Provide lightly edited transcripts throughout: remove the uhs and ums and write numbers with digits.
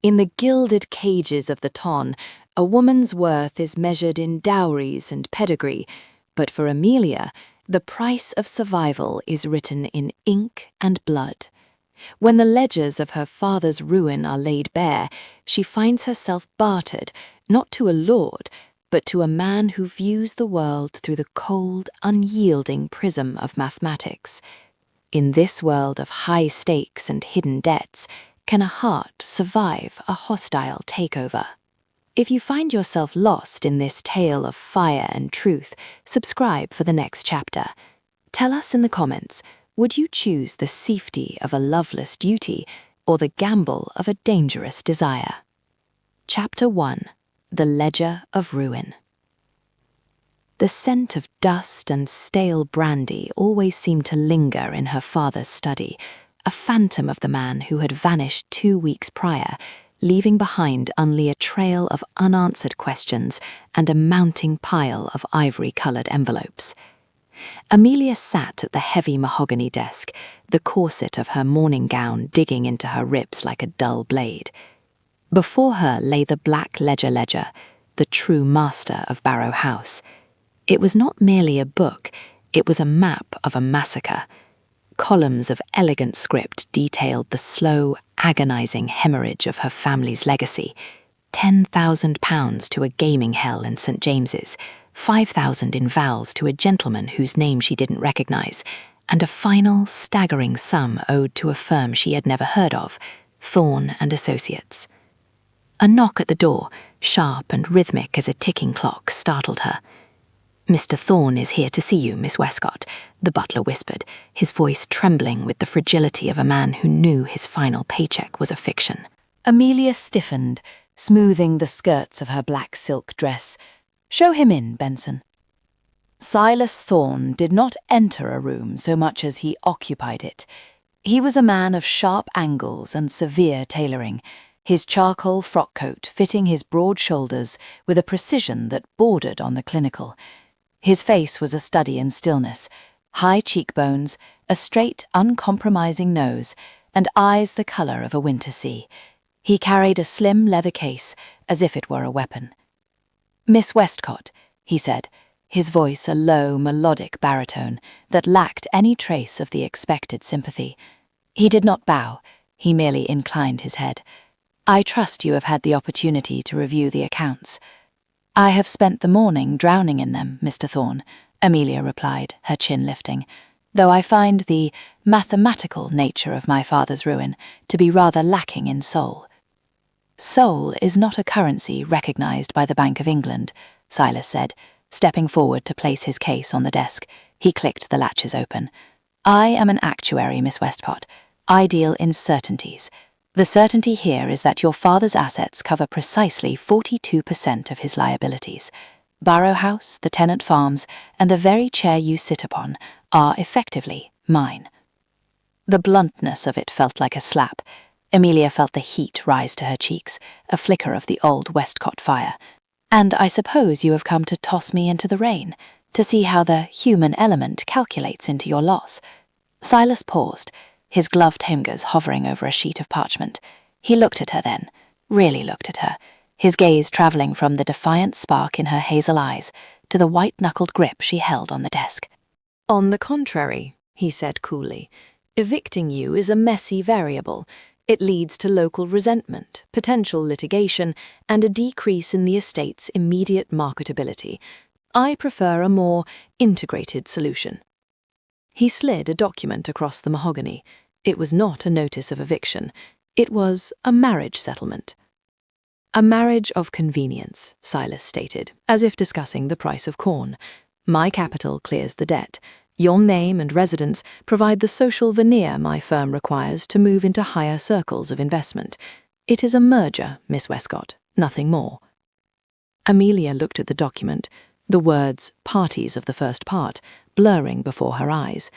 In the gilded cages of the ton, a woman's worth is measured in dowries and pedigree, but for Amelia, the price of survival is written in ink and blood. When the ledgers of her father's ruin are laid bare, she finds herself bartered, not to a lord, but to a man who views the world through the cold, unyielding prism of mathematics. In this world of high stakes and hidden debts, can a heart survive a hostile takeover? If you find yourself lost in this tale of fire and truth, subscribe for the next chapter. Tell us in the comments, would you choose the safety of a loveless duty or the gamble of a dangerous desire? Chapter 1. The Ledger of Ruin. The scent of dust and stale brandy always seemed to linger in her father's study, a phantom of the man who had vanished 2 weeks prior, leaving behind only a trail of unanswered questions and a mounting pile of ivory-coloured envelopes. Amelia sat at the heavy mahogany desk, the corset of her morning gown digging into her ribs like a dull blade. Before her lay the black ledger, the true master of Barrow House. It was not merely a book, it was a map of a massacre. Columns of elegant script detailed the slow, agonizing hemorrhage of her family's legacy. £10,000 to a gaming hell in St. James's, 5,000 in vows to a gentleman whose name she didn't recognize, and a final, staggering sum owed to a firm she had never heard of, Thorne and Associates. A knock at the door, sharp and rhythmic as a ticking clock, startled her. "Mr. Thorne is here to see you, Miss Westcott," the butler whispered, his voice trembling with the fragility of a man who knew his final paycheck was a fiction. Amelia stiffened, smoothing the skirts of her black silk dress. "Show him in, Benson." Silas Thorne did not enter a room so much as he occupied it. He was a man of sharp angles and severe tailoring, his charcoal frock coat fitting his broad shoulders with a precision that bordered on the clinical. His face was a study in stillness, high cheekbones, a straight, uncompromising nose, and eyes the colour of a winter sea. He carried a slim leather case, as if it were a weapon. "Miss Westcott," he said, his voice a low, melodic baritone that lacked any trace of the expected sympathy. He did not bow, he merely inclined his head. "I trust you have had the opportunity to review the accounts." "I have spent the morning drowning in them, Mr. Thorne," Amelia replied, her chin lifting, "though I find the mathematical nature of my father's ruin to be rather lacking in soul." "Soul is not a currency recognized by the Bank of England," Silas said, stepping forward to place his case on the desk. He clicked the latches open. "I am an actuary, Miss Westcott. I deal in certainties. The certainty here is that your father's assets cover precisely 42% of his liabilities. Barrow House, the tenant farms, and the very chair you sit upon are effectively mine." The bluntness of it felt like a slap. Amelia felt the heat rise to her cheeks, a flicker of the old Westcott fire. "And I suppose you have come to toss me into the rain, to see how the human element calculates into your loss." Silas paused, his gloved fingers hovering over a sheet of parchment. He looked at her then, really looked at her, his gaze travelling from the defiant spark in her hazel eyes to the white-knuckled grip she held on the desk. "On the contrary," he said coolly, "evicting you is a messy variable. It leads to local resentment, potential litigation, and a decrease in the estate's immediate marketability. I prefer a more integrated solution." He slid a document across the mahogany. It was not a notice of eviction. It was a marriage settlement. "A marriage of convenience," Silas stated, as if discussing the price of corn. "My capital clears the debt. Your name and residence provide the social veneer my firm requires to move into higher circles of investment. It is a merger, Miss Westcott, nothing more." Amelia looked at the document, the words "parties of the first part" blurring before her eyes.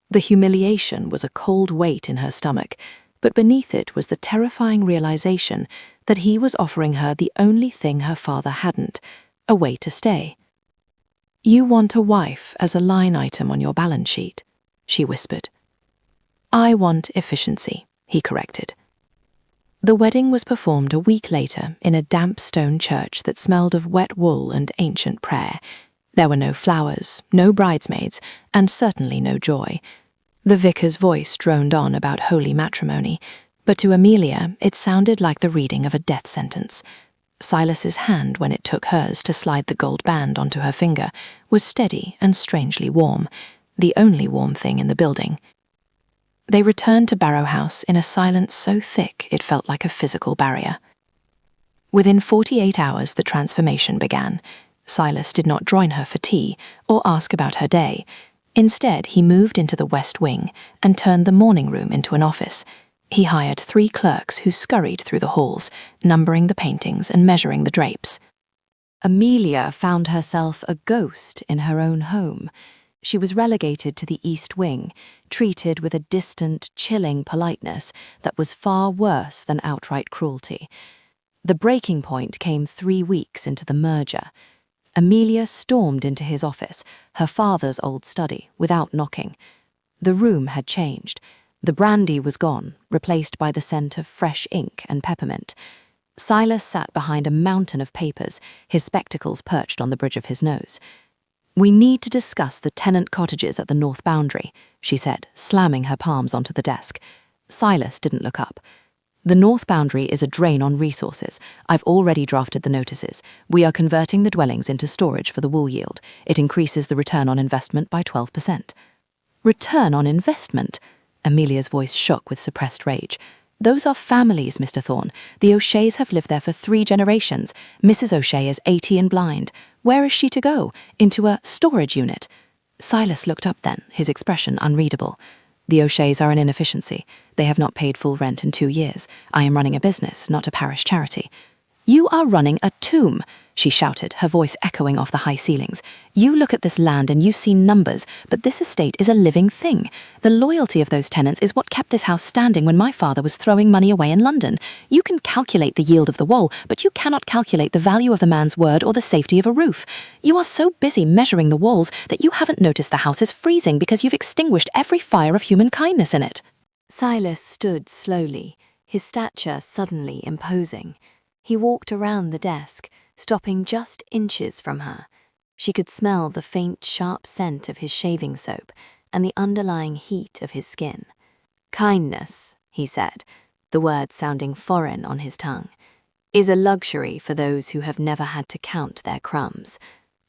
The humiliation was a cold weight in her stomach, but beneath it was the terrifying realization that he was offering her the only thing her father hadn't, a way to stay. "You want a wife as a line item on your balance sheet," she whispered. "I want efficiency," he corrected. The wedding was performed a week later in a damp stone church that smelled of wet wool and ancient prayer. There were no flowers, no bridesmaids, and certainly no joy. The vicar's voice droned on about holy matrimony, but to Amelia it sounded like the reading of a death sentence. Silas's hand, when it took hers to slide the gold band onto her finger, was steady and strangely warm, the only warm thing in the building. They returned to Barrow House in a silence so thick it felt like a physical barrier. Within 48 hours the transformation began. Silas did not join her for tea or ask about her day. Instead, he moved into the west wing and turned the morning room into an office. He hired 3 clerks who scurried through the halls, numbering the paintings and measuring the drapes. Amelia found herself a ghost in her own home. She was relegated to the east wing, treated with a distant, chilling politeness that was far worse than outright cruelty. The breaking point came 3 weeks into the merger. Amelia stormed into his office, her father's old study, without knocking. The room had changed. The brandy was gone, replaced by the scent of fresh ink and peppermint. Silas sat behind a mountain of papers, his spectacles perched on the bridge of his nose. "We need to discuss the tenant cottages at the north boundary," she said, slamming her palms onto the desk. Silas didn't look up. "The north boundary is a drain on resources. I've already drafted the notices. We are converting the dwellings into storage for the wool yield. It increases the return on investment by 12%. "Return on investment?" Amelia's voice shook with suppressed rage. "Those are families, Mr. Thorne. The O'Sheas have lived there for 3 generations. Mrs. O'Shea is 80 and blind. Where is she to go? Into a storage unit?" Silas looked up then, his expression unreadable. "The O'Sheas are an inefficiency. They have not paid full rent in 2 years. I am running a business, not a parish charity." "You are running a tomb," she shouted, her voice echoing off the high ceilings. "You look at this land and you see numbers, but this estate is a living thing. The loyalty of those tenants is what kept this house standing when my father was throwing money away in London. You can calculate the yield of the wool, but you cannot calculate the value of the man's word or the safety of a roof. You are so busy measuring the walls that you haven't noticed the house is freezing because you've extinguished every fire of human kindness in it." Silas stood slowly, his stature suddenly imposing. He walked around the desk, stopping just inches from her. She could smell the faint, sharp scent of his shaving soap and the underlying heat of his skin. "Kindness," he said, the word sounding foreign on his tongue, "is a luxury for those who have never had to count their crumbs.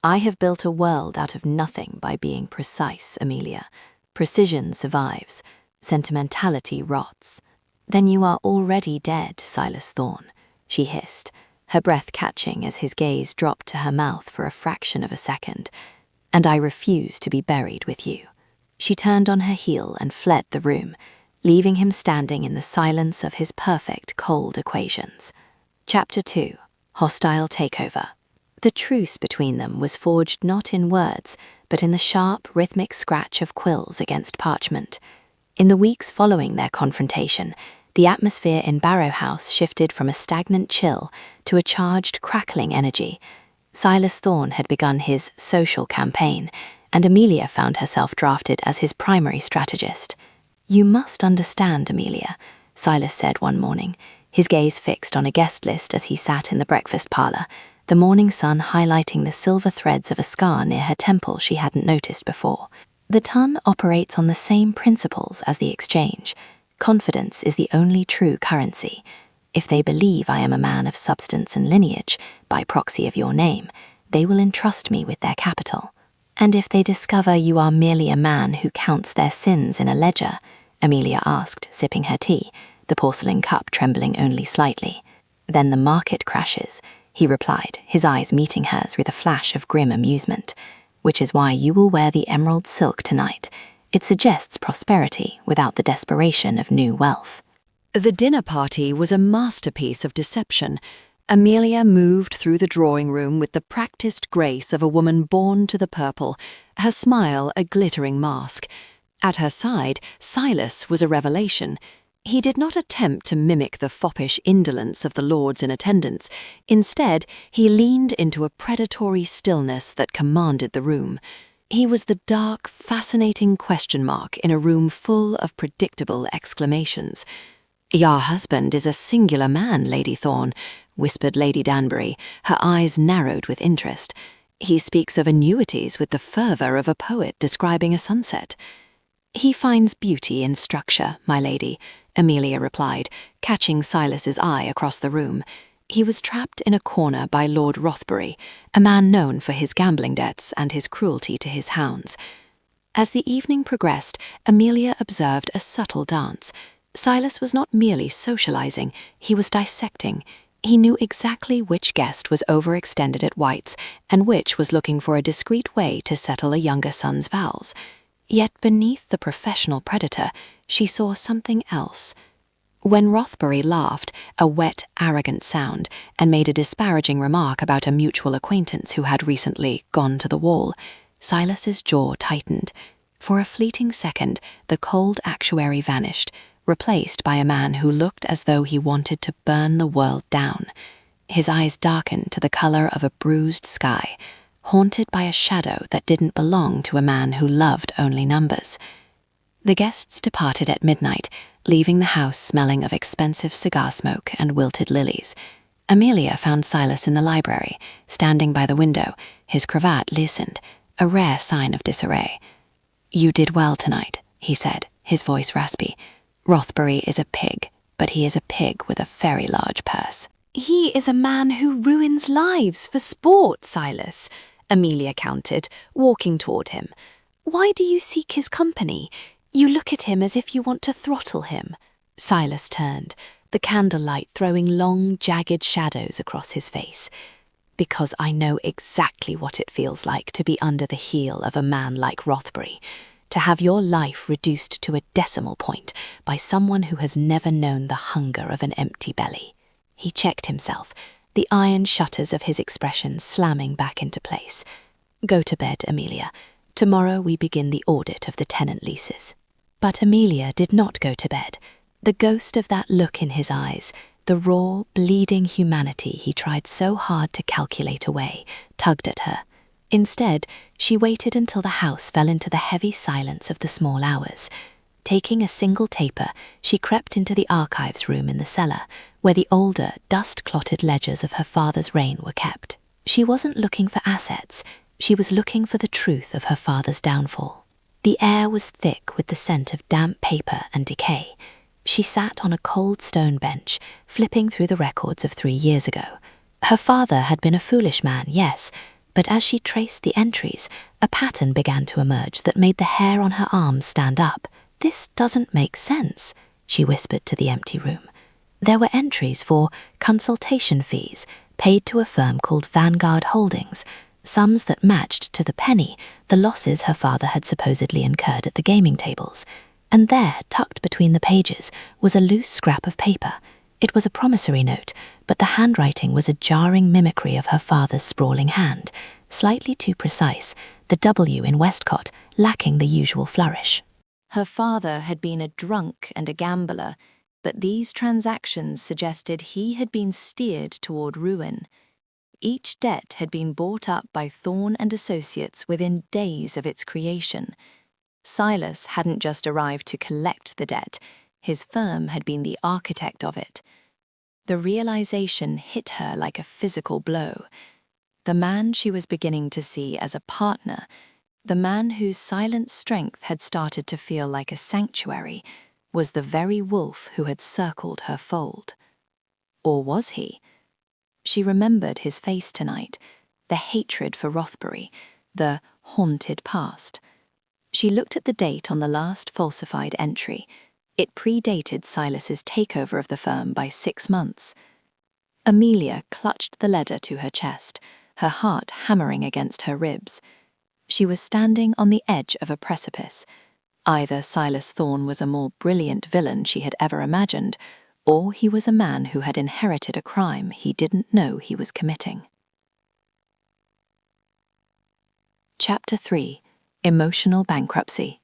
I have built a world out of nothing by being precise, Amelia. Precision survives. Sentimentality rots." "Then you are already dead, Silas Thorne," she hissed, her breath catching as his gaze dropped to her mouth for a fraction of a second. "And I refuse to be buried with you." She turned on her heel and fled the room, leaving him standing in the silence of his perfect cold equations. Chapter 2. Hostile Takeover. The truce between them was forged not in words, but in the sharp, rhythmic scratch of quills against parchment. In the weeks following their confrontation, the atmosphere in Barrow House shifted from a stagnant chill to a charged, crackling energy. Silas Thorne had begun his social campaign, and Amelia found herself drafted as his primary strategist. "You must understand, Amelia," Silas said one morning, his gaze fixed on a guest list as he sat in the breakfast parlour, the morning sun highlighting the silver threads of a scar near her temple she hadn't noticed before. "The ton operates on the same principles as the exchange. Confidence is the only true currency. If they believe I am a man of substance and lineage, by proxy of your name, they will entrust me with their capital. And if they discover you are merely a man who counts their sins in a ledger," Amelia asked, sipping her tea, the porcelain cup trembling only slightly. "Then the market crashes," he replied, his eyes meeting hers with a flash of grim amusement. "Which is why you will wear the emerald silk tonight. It suggests prosperity without the desperation of new wealth." The dinner party was a masterpiece of deception. Amelia moved through the drawing room with the practiced grace of a woman born to the purple, her smile a glittering mask. At her side, Silas was a revelation. He did not attempt to mimic the foppish indolence of the lords in attendance. Instead, he leaned into a predatory stillness that commanded the room. He was the dark, fascinating question mark in a room full of predictable exclamations. "Your husband is a singular man, Lady Thorne," whispered Lady Danbury, her eyes narrowed with interest. "He speaks of annuities with the fervour of a poet describing a sunset." "He finds beauty in structure, my lady," Amelia replied, catching Silas's eye across the room. "He was trapped in a corner by Lord Rothbury, a man known for his gambling debts and his cruelty to his hounds." As the evening progressed, Amelia observed a subtle dance. Silas was not merely socializing, he was dissecting. He knew exactly which guest was overextended at White's and which was looking for a discreet way to settle a younger son's vows. Yet beneath the professional predator, she saw something else. When Rothbury laughed, a wet, arrogant sound, and made a disparaging remark about a mutual acquaintance who had recently gone to the wall, Silas's jaw tightened. For a fleeting second, the cold actuary vanished, replaced by a man who looked as though he wanted to burn the world down. His eyes darkened to the color of a bruised sky, haunted by a shadow that didn't belong to a man who loved only numbers. The guests departed at midnight, leaving the house smelling of expensive cigar smoke and wilted lilies. Amelia found Silas in the library, standing by the window, his cravat loosened, a rare sign of disarray. "You did well tonight," he said, his voice raspy. "Rothbury is a pig, but he is a pig with a very large purse." "He is a man who ruins lives for sport, Silas," Amelia countered, walking toward him. "Why do you seek his company? You look at him as if you want to throttle him." Silas turned, the candlelight throwing long, jagged shadows across his face. "Because I know exactly what it feels like to be under the heel of a man like Rothbury, to have your life reduced to a decimal point by someone who has never known the hunger of an empty belly." He checked himself, the iron shutters of his expression slamming back into place. "Go to bed, Amelia. Tomorrow we begin the audit of the tenant leases." But Amelia did not go to bed. The ghost of that look in his eyes, the raw, bleeding humanity he tried so hard to calculate away, tugged at her. Instead, she waited until the house fell into the heavy silence of the small hours. Taking a single taper, she crept into the archives room in the cellar, where the older, dust-clotted ledgers of her father's reign were kept. She wasn't looking for assets, she was looking for the truth of her father's downfall. The air was thick with the scent of damp paper and decay. She sat on a cold stone bench, flipping through the records of 3 years ago. Her father had been a foolish man, yes, but as she traced the entries, a pattern began to emerge that made the hair on her arms stand up. "This doesn't make sense," she whispered to the empty room. There were entries for consultation fees paid to a firm called Vanguard Holdings, sums that matched to the penny the losses her father had supposedly incurred at the gaming tables. And there, tucked between the pages, was a loose scrap of paper. It was a promissory note, but the handwriting was a jarring mimicry of her father's sprawling hand, slightly too precise, the W in Westcott lacking the usual flourish. Her father had been a drunk and a gambler, but these transactions suggested he had been steered toward ruin. Each debt had been bought up by Thorne and Associates within days of its creation. Silas hadn't just arrived to collect the debt, his firm had been the architect of it. The realization hit her like a physical blow. The man she was beginning to see as a partner, the man whose silent strength had started to feel like a sanctuary, was the very wolf who had circled her fold. Or was he? She remembered his face tonight, the hatred for Rothbury, the haunted past. She looked at the date on the last falsified entry. It predated Silas's takeover of the firm by 6 months. Amelia clutched the letter to her chest, her heart hammering against her ribs. She was standing on the edge of a precipice. Either Silas Thorne was a more brilliant villain she had ever imagined, or he was a man who had inherited a crime he didn't know he was committing. Chapter 3. Emotional Bankruptcy.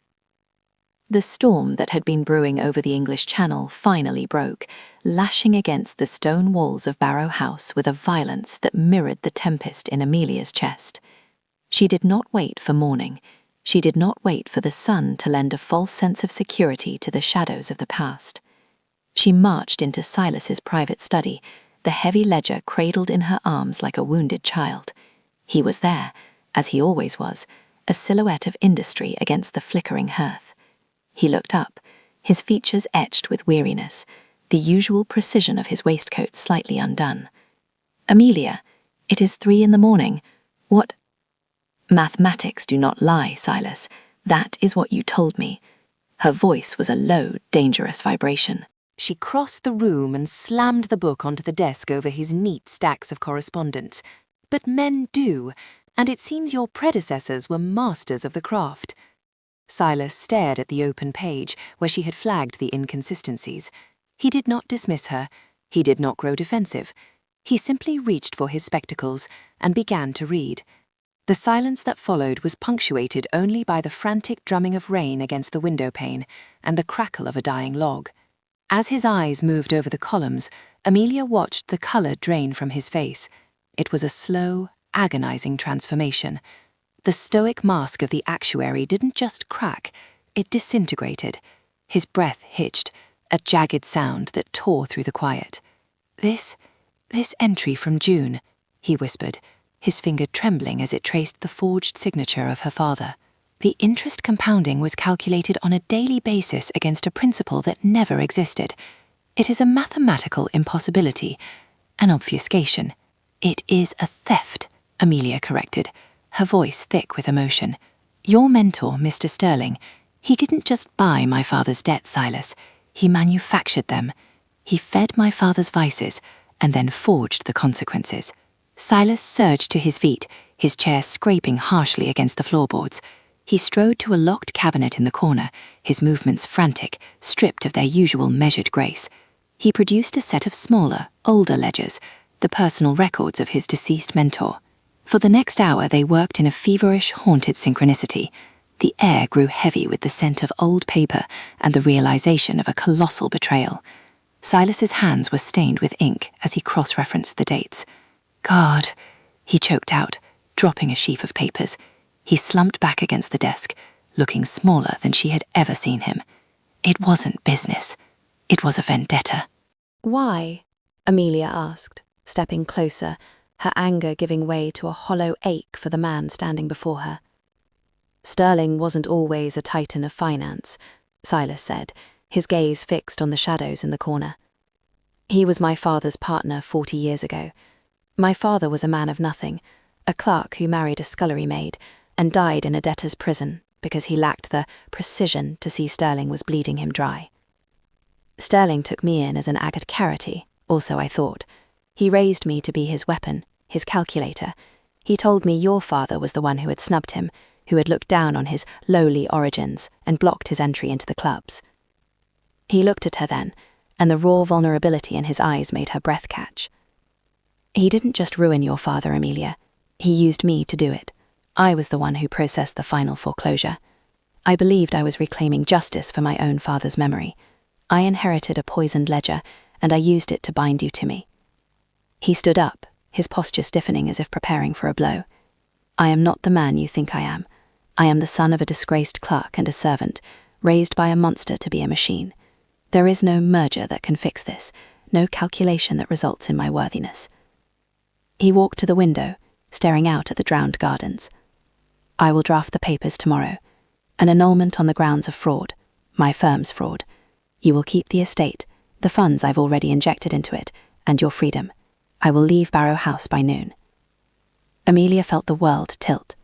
The storm that had been brewing over the English Channel finally broke, lashing against the stone walls of Barrow House with a violence that mirrored the tempest in Amelia's chest. She did not wait for morning. She did not wait for the sun to lend a false sense of security to the shadows of the past. She marched into Silas's private study, the heavy ledger cradled in her arms like a wounded child. He was there, as he always was, a silhouette of industry against the flickering hearth. He looked up, his features etched with weariness, the usual precision of his waistcoat slightly undone. "Amelia, it is 3 a.m. What?" "Mathematics do not lie, Silas. That is what you told me." Her voice was a low, dangerous vibration. She crossed the room and slammed the book onto the desk over his neat stacks of correspondence. "But men do, and it seems your predecessors were masters of the craft." Silas stared at the open page where she had flagged the inconsistencies. He did not dismiss her. He did not grow defensive. He simply reached for his spectacles and began to read. The silence that followed was punctuated only by the frantic drumming of rain against the window pane and the crackle of a dying log. As his eyes moved over the columns, Amelia watched the colour drain from his face. It was a slow, agonizing transformation. The stoic mask of the actuary didn't just crack, it disintegrated. His breath hitched, a jagged sound that tore through the quiet. This entry from June," he whispered, his finger trembling as it traced the forged signature of her father. "The interest compounding was calculated on a daily basis against a principle that never existed. It is a mathematical impossibility, an obfuscation." "It is a theft," Amelia corrected, her voice thick with emotion. "Your mentor, Mr. Sterling, he didn't just buy my father's debts, Silas. He manufactured them. He fed my father's vices and then forged the consequences." Silas surged to his feet, his chair scraping harshly against the floorboards. He strode to a locked cabinet in the corner, his movements frantic, stripped of their usual measured grace. He produced a set of smaller, older ledgers, the personal records of his deceased mentor. For the next hour they worked in a feverish, haunted synchronicity. The air grew heavy with the scent of old paper and the realization of a colossal betrayal. Silas's hands were stained with ink as he cross-referenced the dates. "God," he choked out, dropping a sheaf of papers. He slumped back against the desk, looking smaller than she had ever seen him. It wasn't business. It was a vendetta. "Why?" Amelia asked, stepping closer, her anger giving way to a hollow ache for the man standing before her. "Sterling wasn't always a titan of finance," Silas said, his gaze fixed on the shadows in the corner. "He was my father's partner 40 years ago. My father was a man of nothing, a clerk who married a scullery maid and died in a debtor's prison because he lacked the precision to see Sterling was bleeding him dry. Sterling took me in as an agate charity, also I thought. He raised me to be his weapon, his calculator. He told me your father was the one who had snubbed him, who had looked down on his lowly origins and blocked his entry into the clubs." He looked at her then, and the raw vulnerability in his eyes made her breath catch. "He didn't just ruin your father, Amelia. He used me to do it. I was the one who processed the final foreclosure. I believed I was reclaiming justice for my own father's memory. I inherited a poisoned ledger, and I used it to bind you to me." He stood up, his posture stiffening as if preparing for a blow. "I am not the man you think I am. I am the son of a disgraced clerk and a servant, raised by a monster to be a machine. There is no merger that can fix this, no calculation that results in my worthiness." He walked to the window, staring out at the drowned gardens. "I will draft the papers tomorrow. An annulment on the grounds of fraud, my firm's fraud. You will keep the estate, the funds I've already injected into it, and your freedom. I will leave Barrow House by noon." Amelia felt the world tilt.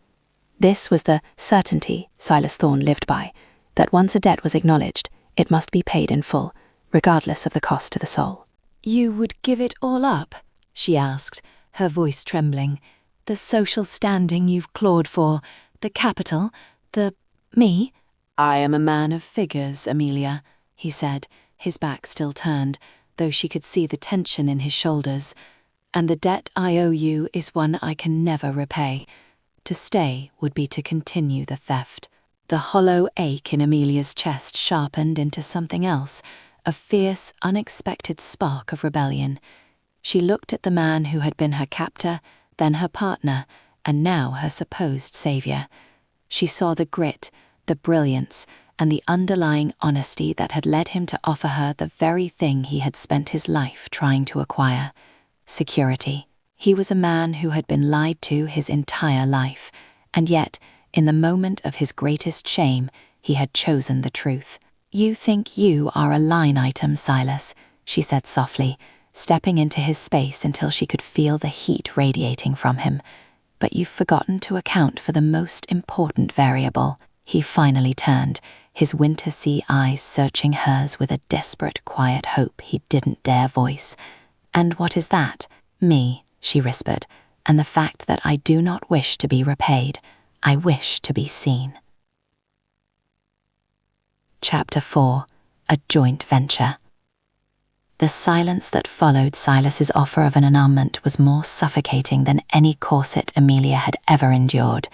This was the certainty Silas Thorne lived by, that once a debt was acknowledged, it must be paid in full, regardless of the cost to the soul. "You would give it all up?" she asked, her voice trembling. "The social standing you've clawed for, the capital, me?" "I am a man of figures, Amelia," he said, his back still turned, though she could see the tension in his shoulders. "And the debt I owe you is one I can never repay. To stay would be to continue the theft." The hollow ache in Amelia's chest sharpened into something else, a fierce, unexpected spark of rebellion. She looked at the man who had been her captor, then her partner, and now her supposed saviour. She saw the grit, the brilliance, and the underlying honesty that had led him to offer her the very thing he had spent his life trying to acquire: security. He was a man who had been lied to his entire life, and yet, in the moment of his greatest shame, he had chosen the truth. "You think you are a line item, Silas," she said softly, stepping into his space until she could feel the heat radiating from him. "But you've forgotten to account for the most important variable." He finally turned, his winter sea eyes searching hers with a desperate, quiet hope he didn't dare voice. "And what is that?" "Me," she whispered, "and the fact that I do not wish to be repaid. I wish to be seen." Chapter 4. A Joint Venture. The silence that followed Silas's offer of an annulment was more suffocating than any corset Amelia had ever endured.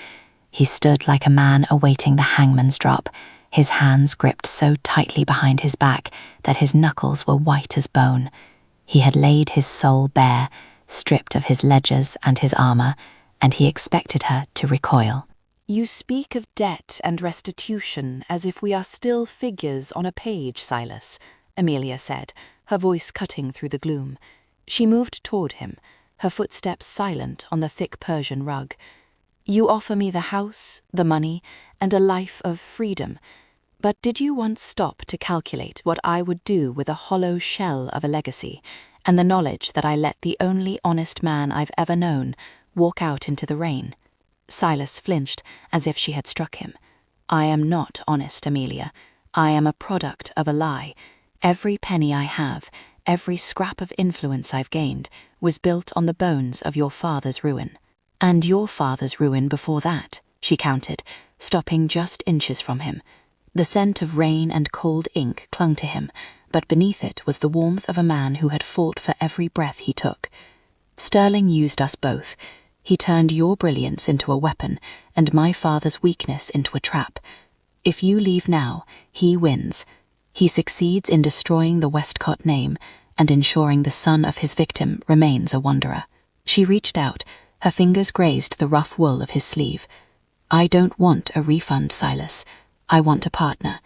He stood like a man awaiting the hangman's drop, his hands gripped so tightly behind his back that his knuckles were white as bone. He had laid his soul bare, stripped of his ledgers and his armour, and he expected her to recoil. "You speak of debt and restitution as if we are still figures on a page, Silas," Amelia said, her voice cutting through the gloom. She moved toward him, her footsteps silent on the thick Persian rug. "You offer me the house, the money, and a life of freedom. But did you once stop to calculate what I would do with a hollow shell of a legacy, and the knowledge that I let the only honest man I've ever known walk out into the rain?" Silas flinched, as if she had struck him. "I am not honest, Amelia. I am a product of a lie. Every penny I have, every scrap of influence I've gained, was built on the bones of your father's ruin. And your father's ruin before that," she counted, stopping just inches from him. The scent of rain and cold ink clung to him, but beneath it was the warmth of a man who had fought for every breath he took. "Sterling used us both. He turned your brilliance into a weapon, and my father's weakness into a trap. If you leave now, he wins. He succeeds in destroying the Westcott name and ensuring the son of his victim remains a wanderer." She reached out, her fingers grazed the rough wool of his sleeve. "I don't want a refund, Silas. I want a partner.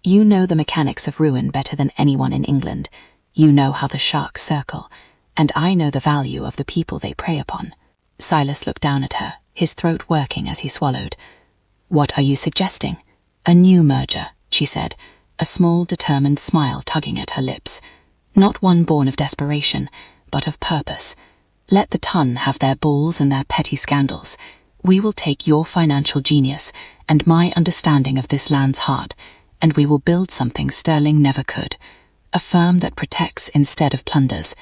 You know the mechanics of ruin better than anyone in England. You know how the sharks circle, and I know the value of the people they prey upon." Silas looked down at her, his throat working as he swallowed. "What are you suggesting?" "A new merger," she said, a small, determined smile tugging at her lips. "Not one born of desperation, but of purpose. Let the ton have their bulls and their petty scandals. We will take your financial genius and my understanding of this land's heart, and we will build something Sterling never could. A firm that protects instead of plunders.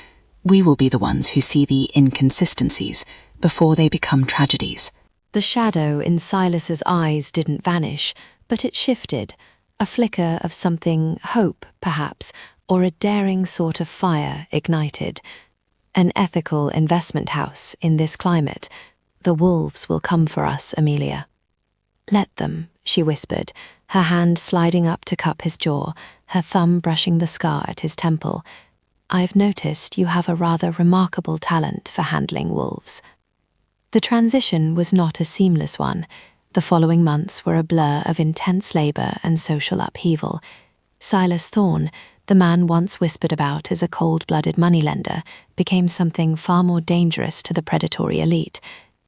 We will be the ones who see the inconsistencies before they become tragedies." The shadow in Silas's eyes didn't vanish, but it shifted, a flicker of something, hope, perhaps, or a daring sort of fire ignited. "An ethical investment house in this climate. The wolves will come for us, Amelia." "Let them," she whispered, her hand sliding up to cup his jaw, her thumb brushing the scar at his temple. "I've noticed you have a rather remarkable talent for handling wolves." The transition was not a seamless one. The following months were a blur of intense labour and social upheaval. Silas Thorne, the man once whispered about as a cold-blooded moneylender, became something far more dangerous to the predatory elite,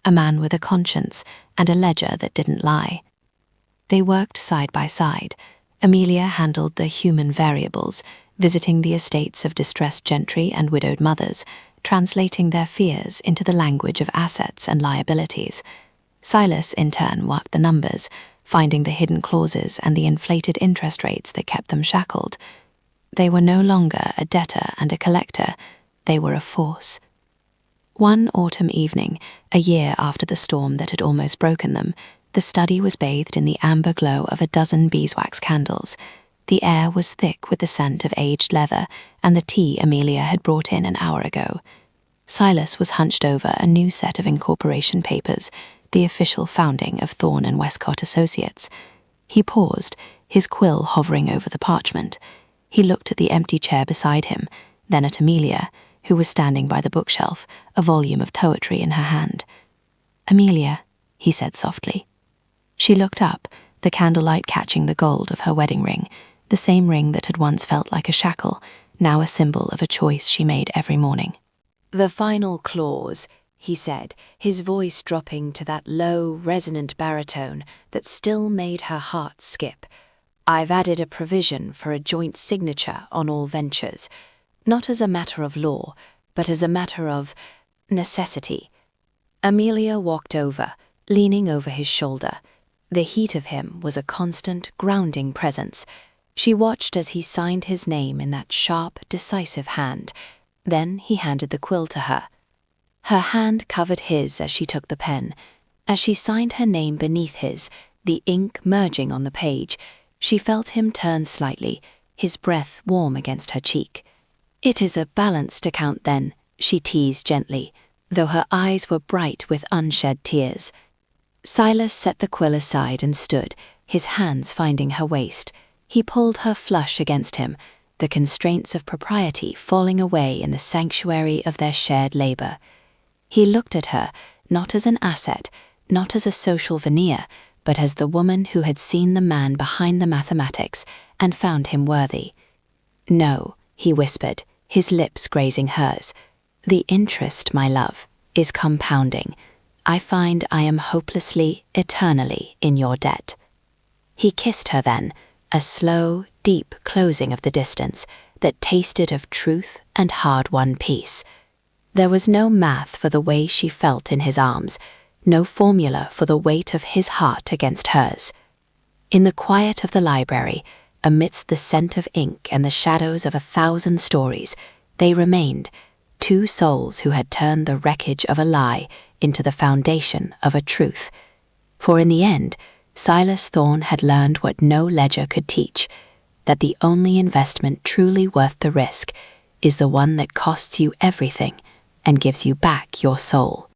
a man with a conscience and a ledger that didn't lie. They worked side by side. Amelia handled the human variables, visiting the estates of distressed gentry and widowed mothers, translating their fears into the language of assets and liabilities. Silas, in turn, worked the numbers, finding the hidden clauses and the inflated interest rates that kept them shackled. They were no longer a debtor and a collector, they were a force. One autumn evening, a year after the storm that had almost broken them, the study was bathed in the amber glow of a dozen beeswax candles. The air was thick with the scent of aged leather and the tea Amelia had brought in an hour ago. Silas was hunched over a new set of incorporation papers, the official founding of Thorne and Westcott Associates. He paused, his quill hovering over the parchment. He looked at the empty chair beside him, then at Amelia, who was standing by the bookshelf, a volume of poetry in her hand. "Amelia," he said softly. She looked up, the candlelight catching the gold of her wedding ring, the same ring that had once felt like a shackle, now a symbol of a choice she made every morning. "The final clause," he said, his voice dropping to that low, resonant baritone that still made her heart skip. "I've added a provision for a joint signature on all ventures, not as a matter of law, but as a matter of necessity." Amelia walked over, leaning over his shoulder. The heat of him was a constant, grounding presence. She watched as he signed his name in that sharp, decisive hand. Then he handed the quill to her. Her hand covered his as she took the pen. As she signed her name beneath his, the ink merging on the page, she felt him turn slightly, his breath warm against her cheek. "It is a balanced account, then," she teased gently, though her eyes were bright with unshed tears. Silas set the quill aside and stood, his hands finding her waist. He pulled her flush against him, the constraints of propriety falling away in the sanctuary of their shared labor. He looked at her, not as an asset, not as a social veneer, but as the woman who had seen the man behind the mathematics and found him worthy. "No," he whispered, his lips grazing hers. "The interest, my love, is compounding. I find I am hopelessly, eternally in your debt." He kissed her then, a slow, deep closing of the distance that tasted of truth and hard-won peace. There was no math for the way she felt in his arms, no formula for the weight of his heart against hers. In the quiet of the library, amidst the scent of ink and the shadows of 1,000 stories, they remained, two souls who had turned the wreckage of a lie into the foundation of a truth. For in the end, Silas Thorne had learned what no ledger could teach, that the only investment truly worth the risk is the one that costs you everything and gives you back your soul.